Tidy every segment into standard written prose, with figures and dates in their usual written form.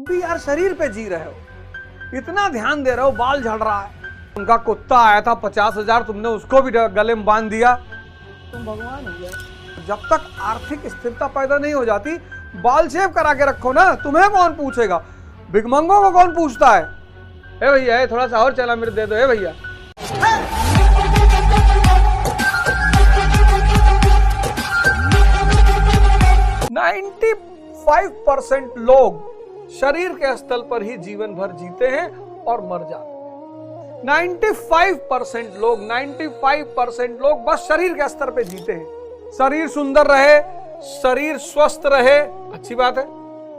भी यार शरीर पे जी रहे हो, इतना ध्यान दे रहे हो, बाल झड़ रहा है। उनका कुत्ता आया था 50,000, तुमने उसको भी गले में बांध दिया, तुम भगवान हो गए। जब तक आर्थिक स्थिरता पैदा नहीं हो जाती, बाल शेव करा के रखो ना, तुम्हें कौन पूछेगा? भिखमंगों को कौन पूछता है? ए भैया थोड़ा सा और चला मेरे दे दो, ए भैया। 95% लोग शरीर के स्थल पर ही जीवन भर जीते हैं और मर जाते हैं। 95% लोग बस शरीर के स्तर पे जीते हैं। शरीर सुंदर रहे, शरीर स्वस्थ रहे, अच्छी बात है।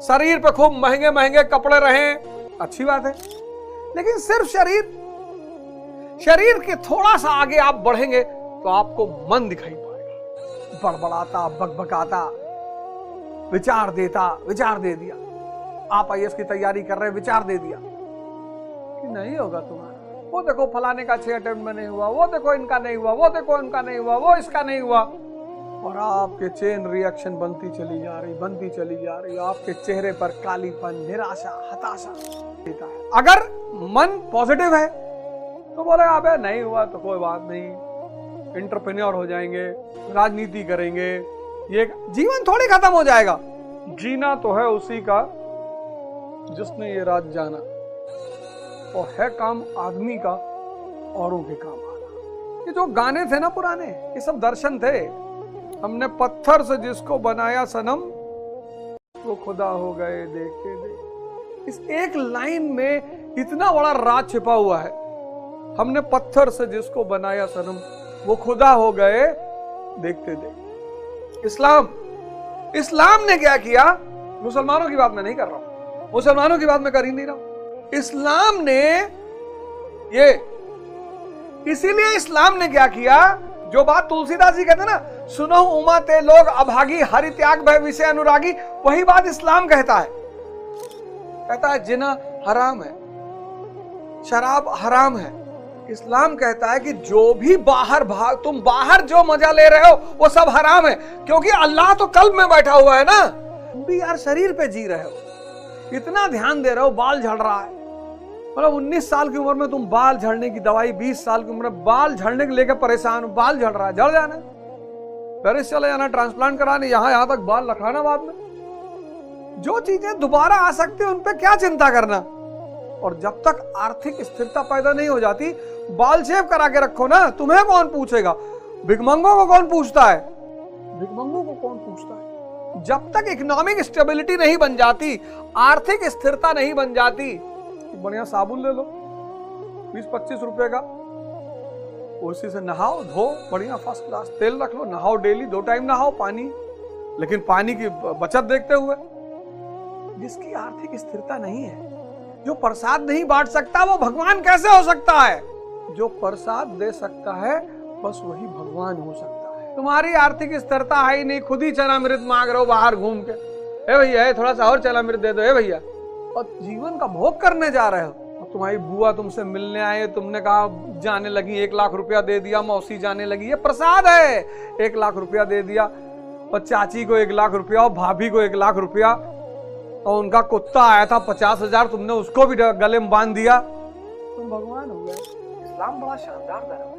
शरीर पे खूब महंगे महंगे कपड़े रहे, अच्छी बात है। लेकिन सिर्फ शरीर के थोड़ा सा आगे आप बढ़ेंगे तो आपको मन दिखाई पड़ेगा, बड़बड़ाता, बकबकाता, विचार दे दिया। आप आईएएस की तैयारी कर रहे, विचार दे दिया कि नहीं होगा तुम्हारा। वो देखो फलाने का 6 अटेम्प्ट में नहीं हुआ, वो देखो इनका नहीं हुआ, वो देखो इनका नहीं हुआ, वो इसका नहीं हुआ। और आपके चेन रिएक्शन बनती चली जा रही। आपके चेहरे पर कालीपन, निराशा, हताशा देता है। अगर मन पॉजिटिव है तो बोलेगा अबे नहीं हुआ तो कोई बात नहीं, एंटरप्रेन्योर हो जाएंगे, राजनीति करेंगे, ये जीवन थोड़ी खत्म हो जाएगा। जीना तो है उसी का जिसने ये राज जाना, और है काम आदमी का औरों के काम आना। ये जो गाने थे ना पुराने, ये सब दर्शन थे। हमने पत्थर से जिसको बनाया सनम, वो खुदा हो गए देखते देख। इस एक लाइन में इतना बड़ा राज छिपा हुआ है। हमने पत्थर से जिसको बनाया सनम, वो खुदा हो गए देखते देख। इस्लाम ने क्या किया? मुसलमानों की बात मैं नहीं कर रहा हूं, मुसलमानों की बात मैं कर ही नहीं रहा हूं। इस्लाम ने ये, इसीलिए इस्लाम ने क्या किया, जो बात तुलसीदास जी कहते ना, सुनो उमा ते लोग अभागी, हरि त्याग भय विषय अनुरागी, वही बात इस्लाम कहता है। कहता है जिना हराम है, शराब हराम है। इस्लाम कहता है कि जो भी तुम बाहर जो मजा ले रहे हो वो सब हराम है, क्योंकि अल्लाह तो कल्ब में बैठा हुआ है ना। तुम भी यार शरीर पे जी रहे हो, इतना ध्यान दे रहे हो, बाल झड़ रहा है। मतलब 19 साल की उम्र में तुम बाल झड़ने की दवाई, 20 साल की उम्र में बाल झड़ने के लेकर परेशान हो, बाल झड़ रहा है, झड़ जाना, पेरिस चले जाना, ट्रांसप्लांट कराने, यहां तक बाल रखाना बाद में। जो चीजें दोबारा आ सकती है उन पे क्या चिंता करना। और जब तक आर्थिक स्थिरता पैदा नहीं हो जाती, बाल शेव करा के रखो ना, तुम्हें कौन पूछेगा? भिखमंगों को कौन पूछता है? भिखमंगों को कौन पूछता है? जब तक इकोनॉमिक स्टेबिलिटी नहीं बन जाती, आर्थिक स्थिरता नहीं बन जाती, बढ़िया साबुन ले लो 20-25 रुपए का, उसी से नहाओ धो, बढ़िया फर्स्ट क्लास तेल रख लो, नहाओ डेली, 2 टाइम नहाओ पानी, लेकिन पानी की बचत देखते हुए। जिसकी आर्थिक स्थिरता नहीं है, जो प्रसाद नहीं बांट सकता, वो भगवान कैसे हो सकता है? जो प्रसाद दे सकता है बस वही भगवान हो सकता है। तुम्हारी आर्थिक स्थिरता है ही नहीं, खुद ही चना मृत मांग रहे हो बाहर घूम के। ए भैया थोड़ा सा और चना मृत दे दो, ए भैया। और जीवन का भोग करने जा रहे हो। और तुम्हारी बुआ तुमसे मिलने आए, तुमने कहा जाने लगी, 1 लाख रुपया दे दिया, मौसी जाने लगी, ये प्रसाद है, 1 लाख रुपया दे दिया। और चाची को 1 लाख रुपया, और भाभी को 1 लाख रुपया, और उनका कुत्ता आया था 50,000, तुमने उसको भी गले में बांध दिया, तुम भगवान हो गए। इस्लाम बड़ा शानदार धर्म है।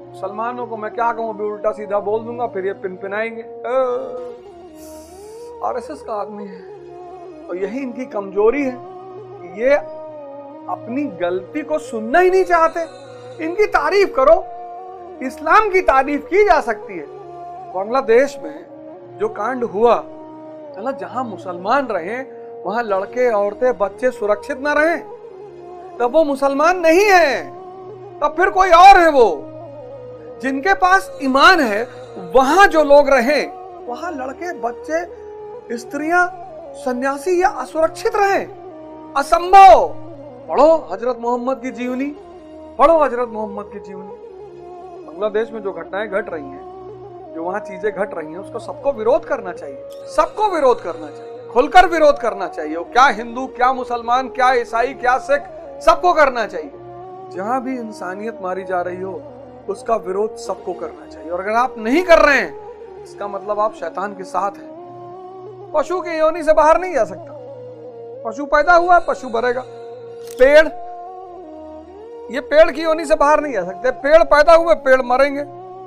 मुसलमानों को मैं क्या कहूं, अभी उल्टा सीधा बोल दूंगा, फिर ये पिनपिनाएंगे, आरएसएस का आदमी है। और यही इनकी कमजोरी है, ये अपनी गलती को सुनना ही नहीं चाहते। इनकी तारीफ करो, इस्लाम की तारीफ की जा सकती है। बांग्लादेश में जो कांड हुआ, चला जहां मुसलमान रहे वहां लड़के, औरतें, बच्चे सुरक्षित ना रहे, तब वो मुसलमान नहीं है, तब फिर कोई और है। वो जिनके पास ईमान है, वहां जो लोग रहे, वहां लड़के, बच्चे, स्त्रियां, सन्यासी या असुरक्षित रहे, असंभव। पढ़ो हजरत मोहम्मद की जीवनी, पढ़ो हजरत मोहम्मद की जीवनी। बांग्लादेश में जो घटनाएं घट रही हैं, जो वहां चीजें घट रही हैं, उसको सबको विरोध करना चाहिए, सबको विरोध करना चाहिए, खुलकर विरोध करना चाहिए। क्या हिंदू, क्या मुसलमान, क्या ईसाई, क्या सिख, सबको करना चाहिए। जहां भी इंसानियत मारी जा रही हो, उसका विरोध सबको करना चाहिए। और अगर आप नहीं कर रहे हैं, इसका मतलब आप शैतान के साथ हैं। पशु की योनि से बाहर नहीं जा सकता, पशु पैदा हुआ है, पशु मरेगा। पेड़, ये पेड़ की योनि से बाहर नहीं आ सकते। पेड़ पैदा हुए, पेड़ मरेंगे।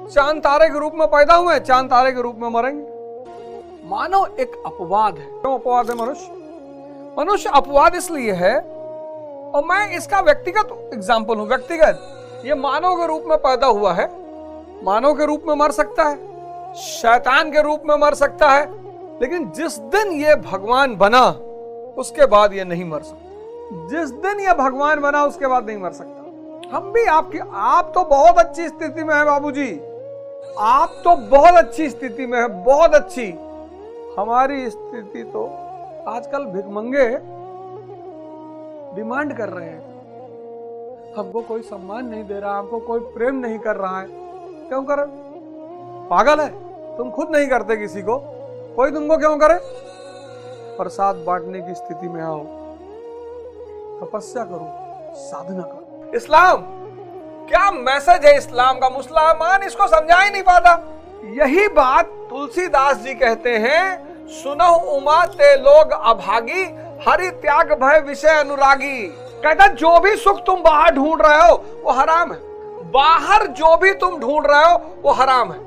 चांद तारे के रूप में पैदा हुए, चांद तारे के रूप में मरेंगे। मानव एक अपवाद है। क्यों अपवाद है मनुष्य? मनुष्य अपवाद इसलिए है, और मैं इसका व्यक्तिगत एग्जाम्पल हूं। व्यक्तिगत, ये मानव के रूप में पैदा हुआ है, मानव के रूप में मर सकता है, शैतान के रूप में मर सकता है, लेकिन जिस दिन ये भगवान बना उसके बाद ये नहीं मर सकता। जिस दिन ये भगवान बना उसके बाद नहीं मर सकता। हम भी आप तो बहुत अच्छी स्थिति में है बाबूजी, आप तो बहुत अच्छी स्थिति में है, बहुत अच्छी। हमारी स्थिति तो आजकल भिखमंगे डिमांड कर रहे हैं, हमको कोई सम्मान नहीं दे रहा, हमको कोई प्रेम नहीं कर रहा है। क्यों करे? पागल है? तुम खुद नहीं करते किसी को, कोई तुमको क्यों करे? प्रसाद बांटने की स्थिति में आओ, तपस्या करो, साधना करो। इस्लाम, क्या मैसेज है इस्लाम का? मुसलमान इसको समझा ही नहीं पाता। यही बात तुलसीदास जी कहते हैं, सुनहु उमा ते लोग अभागी, हरि त्याग भय विषय अनुरागी। कहता जो भी सुख तुम बाहर ढूंढ रहे हो वो हराम है। बाहर जो भी तुम ढूंढ रहे हो वो हराम है।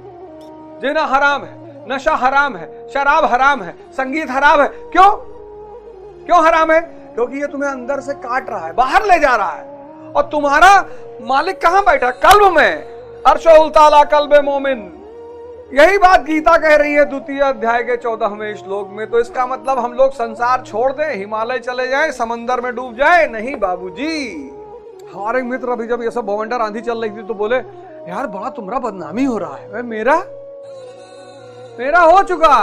जिना हराम है, नशा हराम है, शराब हराम है, संगीत हराम है। क्यों? क्यों हराम है? क्योंकि ये तुम्हें अंदर से काट रहा है, बाहर ले जा रहा है। और तुम्हारा मालिक कहां बैठा? कल्ब में। अर्शुल ताला कल्बे मोमिन। यही बात गीता कह रही है 2 अध्याय के 14वें श्लोक में। तो इसका मतलब हम लोग संसार छोड़ दें, हिमालय चले जाएं, समंदर में डूब जाएं? नहीं बाबूजी। हमारे मित्र अभी जब ये सब बवंडर आंधी चल रही थी तो बोले यार बड़ा तुम्हारा बदनामी हो रहा है। मेरा हो चुका,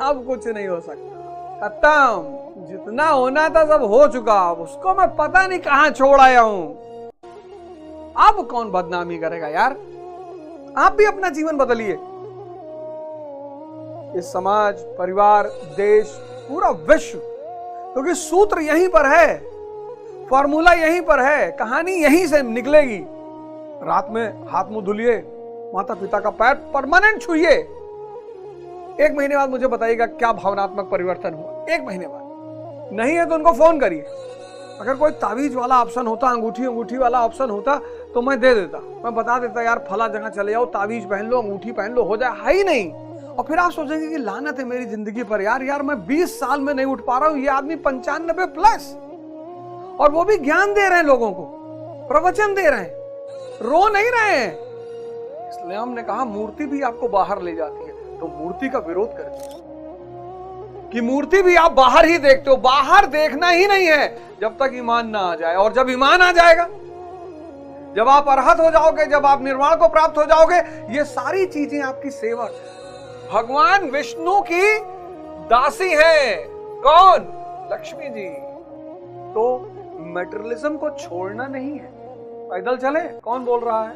अब कुछ नहीं हो सकता, खत्म। जितना होना था सब हो चुका, उसको मैं पता नहीं कहां छोड़ आया हूं। अब कौन बदनामी करेगा यार? आप भी अपना जीवन बदलिए। इस समाज, परिवार, देश, पूरा विश्व, क्योंकि सूत्र यहीं पर है, फॉर्मूला यहीं पर है, कहानी यहीं से निकलेगी। रात में हाथ मुंह धुलिए, माता पिता का पैर परमानेंट छुइए। 1 महीने बाद मुझे बताइएगा क्या भावनात्मक परिवर्तन हुआ। 1 महीने बाद नहीं है तो उनको फोन करिए। अगर कोई तावीज वाला ऑप्शन होता, अंगूठी वाला ऑप्शन होता तो मैं दे देता, मैं बता देता यार फला जगह चले जाओ, तावीज पहन लो, अंगूठी पहन लो, हो जाए। है ही नहीं। और फिर आप सोचेंगे कि लानत है मेरी जिंदगी पर। यार मैं 20 साल में नहीं उठ पा रहा हूं, ये आदमी 95 प्लस, और वो भी ज्ञान दे रहे हैं लोगों को, प्रवचन दे रहे हैं, रो नहीं रहे हैं। इसलिए हमने कहा मूर्ति भी आपको बाहर ले जाती है, तो मूर्ति का विरोध करें कि मूर्ति भी आप बाहर ही देखते हो। बाहर देखना ही नहीं है जब तक ईमान ना आ जाए। और जब ईमान आ जाएगा, जब आप अरहत हो जाओगे, जब आप निर्वाण को प्राप्त हो जाओगे, ये सारी चीजें आपकी सेवक। भगवान विष्णु की दासी है। कौन? लक्ष्मी जी। तो मेटेरियलिज्म को छोड़ना नहीं है। पैदल चले, कौन बोल रहा है?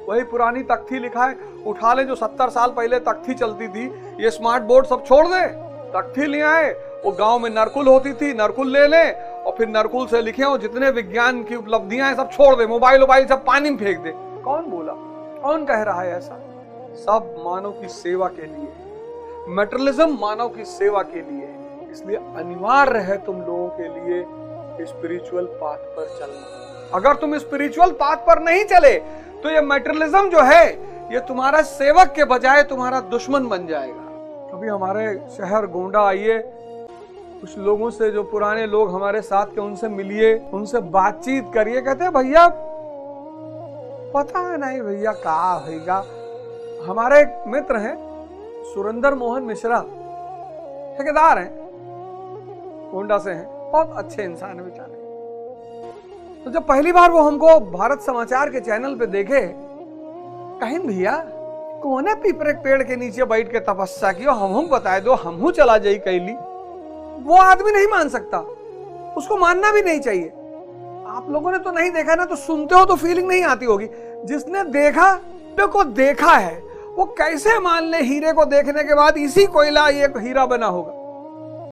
वही पुरानी तख्ती लिखा है, उठा ले जो 70 साल पहले तख्ती चलती थी। ये स्मार्ट बोर्ड सब छोड़ दे, तख्ती ले आए। वो गांव में नरकुल होती थी, नरकुल ले ले, और फिर नरकुल से लिखे हो जितने विज्ञान की उपलब्धियां हैं सब छोड़ दे, मोबाइल सब पानी में फेंक दे। कौन बोला? कौन कह रहा है ऐसा? सब मानव की सेवा के लिए। मेटेरियलिज्म मानव की सेवा के लिए। इसलिए अनिवार्य है तुम लोगों के लिए स्पिरिचुअल पाथ पर चलना। अगर तुम स्पिरिचुअल पाथ पर नहीं चले तो ये मेटेरियलिज्म जो है ये तुम्हारा सेवक के बजाय तुम्हारा दुश्मन बन जाएगा। कभी हमारे शहर गोंडा आइए, कुछ लोगों से जो पुराने लोग हमारे साथ के, उनसे मिलिए, उनसे बातचीत करिए। कहते हैं भैया पता है नहीं भैया कहा होगा। हमारे एक मित्र हैं सुरेंद्र मोहन मिश्रा, ठेकेदार हैं, गोंडा से हैं, बहुत अच्छे इंसान है बेचारे। तो जब पहली बार वो हमको भारत समाचार के चैनल पे देखे, कहीं भैया कोने पीपरे पेड़ के नीचे बैठ के तपस्या की, हम बताए दो, हम चला जाई कैली। वो आदमी नहीं मान सकता, उसको मानना भी नहीं चाहिए। आप लोगों ने तो नहीं देखा ना, तो सुनते हो तो फीलिंग नहीं आती होगी। जिसने देखा को देखा है वो कैसे मान ले हीरे को देखने के बाद इसी कोयला ये हीरा बना होगा?